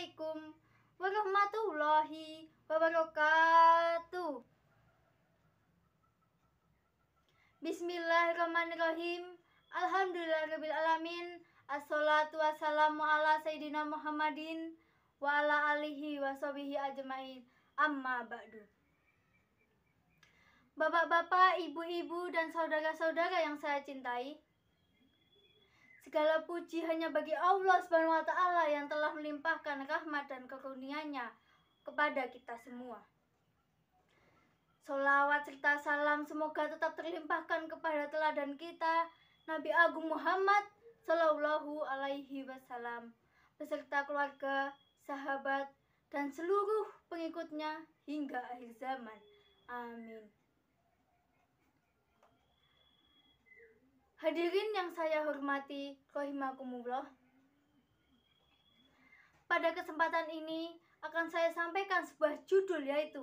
Assalamualaikum warahmatullahi wabarakatuh. Bismillahirrahmanirrahim. Alhamdulillahirrabbilalamin. Assalatu wassalamu ala Sayyidina Muhammadin wa ala alihi wa sahbihi ajmain. Amma ba'du. Bapak-bapak, ibu-ibu, dan saudara-saudara yang saya cintai, segala puji hanya bagi Allah SWT yang telah melimpahkan rahmat dan karunia-Nya kepada kita semua. Sholawat serta salam semoga tetap terlimpahkan kepada teladan kita, Nabi Agung Muhammad Sallallahu Alaihi Wasallam, beserta keluarga, sahabat, dan seluruh pengikutnya hingga akhir zaman. Amin. Hadirin yang saya hormati, rahimakumullah. Pada kesempatan ini akan saya sampaikan sebuah judul, yaitu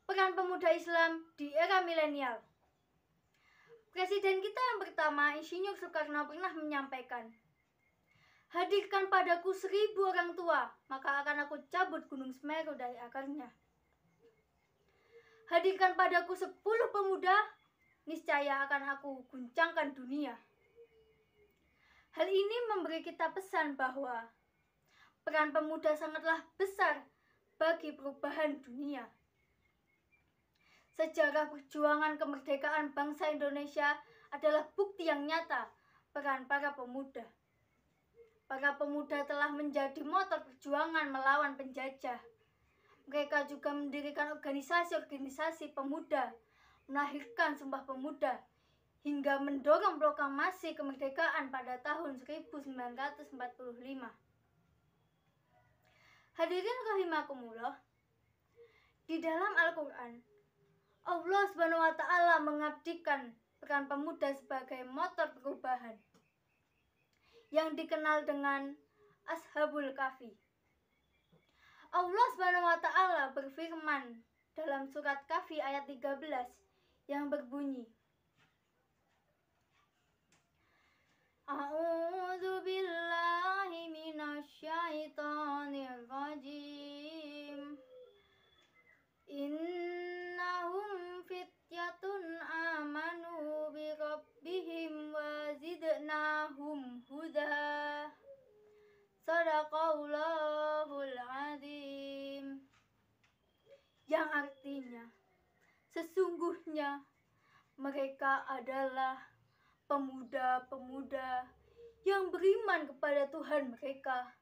Peran Pemuda Islam di Era Milenial. Presiden kita yang pertama, Insinyur Soekarno, pernah menyampaikan, "Hadirkan padaku 1000 orang tua, maka akan aku cabut Gunung Semeru dari akarnya. Hadirkan padaku 10 pemuda, niscaya akan aku guncangkan dunia." Hal ini memberi kita pesan bahwa peran pemuda sangatlah besar bagi perubahan dunia. Sejarah perjuangan kemerdekaan bangsa Indonesia adalah bukti yang nyata peran para pemuda. Para pemuda telah menjadi motor perjuangan melawan penjajah. Mereka juga mendirikan organisasi-organisasi pemuda, melahirkan Sumpah Pemuda, hingga mendorong proklamasi kemerdekaan pada tahun 1945. Hadirin rahimakumullah, di dalam Al-Quran, Allah SWT mengabdikan peran pemuda sebagai motor perubahan yang dikenal dengan Ashabul Kahfi. Allah SWT berfirman dalam surat Kahfi ayat 13 yang berbunyi, A'udzu billahi minasyaitonir rajim. Innahum fityatun amanu bi rabbihim wa zidnahum huda. Shadaqallahul azim. Yang artinya, sesungguhnya mereka adalah pemuda-pemuda yang beriman kepada Tuhan mereka,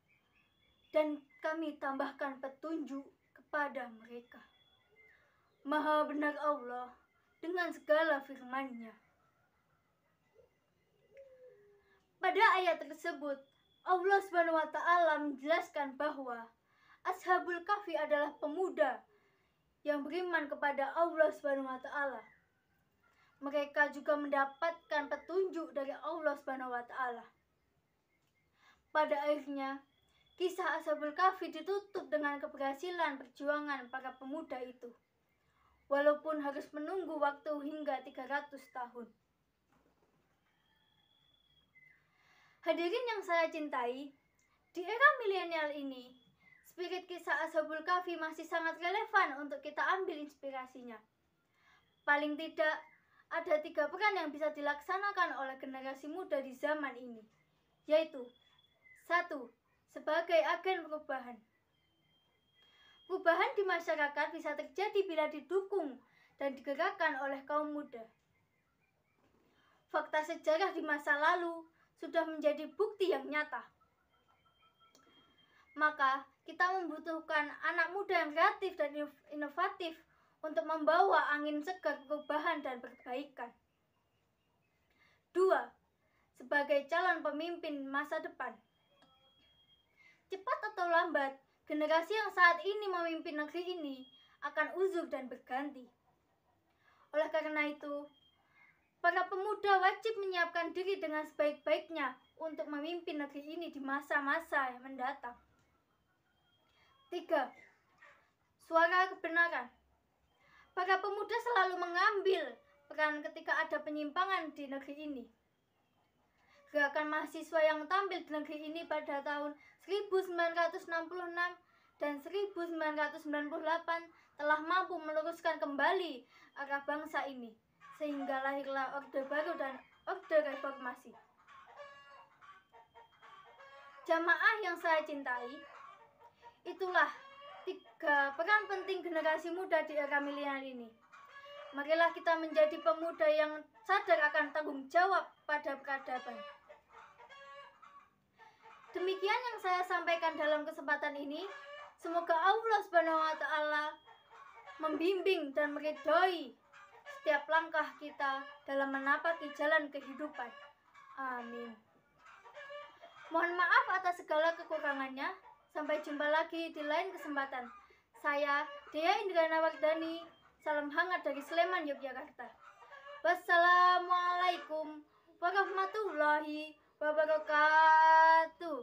dan kami tambahkan petunjuk kepada mereka. Maha benar Allah dengan segala firman-Nya. Pada ayat tersebut, Allah SWT menjelaskan bahwa Ashabul Kahfi adalah pemuda yang beriman kepada Allah SWT. Mereka juga mendapatkan petunjuk dari Allah SWT. Pada akhirnya, kisah Ashabul Kahfi ditutup dengan keberhasilan perjuangan para pemuda itu, walaupun harus menunggu waktu hingga 300 tahun. Hadirin yang saya cintai, di era milenial ini, spirit kisah Ashabul Kahfi masih sangat relevan untuk kita ambil inspirasinya. Paling tidak, ada 3 peran yang bisa dilaksanakan oleh generasi muda di zaman ini, yaitu 1. Sebagai agen perubahan. Perubahan di masyarakat bisa terjadi bila didukung dan digerakkan oleh kaum muda. Fakta sejarah di masa lalu sudah menjadi bukti yang nyata. Maka kita membutuhkan anak muda yang kreatif dan inovatif untuk membawa angin segar perubahan dan perbaikan. 2. Sebagai calon pemimpin masa depan. Cepat atau lambat, generasi yang saat ini memimpin negeri ini akan uzur dan berganti. Oleh karena itu, para pemuda wajib menyiapkan diri dengan sebaik-baiknya untuk memimpin negeri ini di masa-masa yang mendatang. 3. Suara kebenaran. Para pemuda selalu mengambil peran ketika ada penyimpangan di negeri ini. Gerakan mahasiswa yang tampil di negeri ini pada tahun 1966 dan 1998 telah mampu meluruskan kembali arah bangsa ini, sehingga lahirlah Orde Baru dan Orde Reformasi. Jamaah yang saya cintai, itulah 3 peran penting generasi muda di era milenial ini. Marilah kita menjadi pemuda yang sadar akan tanggung jawab pada peradaban. Demikian yang saya sampaikan dalam kesempatan ini. Semoga Allah Subhanahu wa Ta'ala membimbing dan meridhoi setiap langkah kita dalam menapaki jalan kehidupan. Amin. Mohon maaf atas segala kekurangannya. Sampai jumpa lagi di lain kesempatan. Saya Dea Indrana Wardani. Salam hangat dari Sleman, Yogyakarta. Wassalamualaikum warahmatullahi wabarakatuh.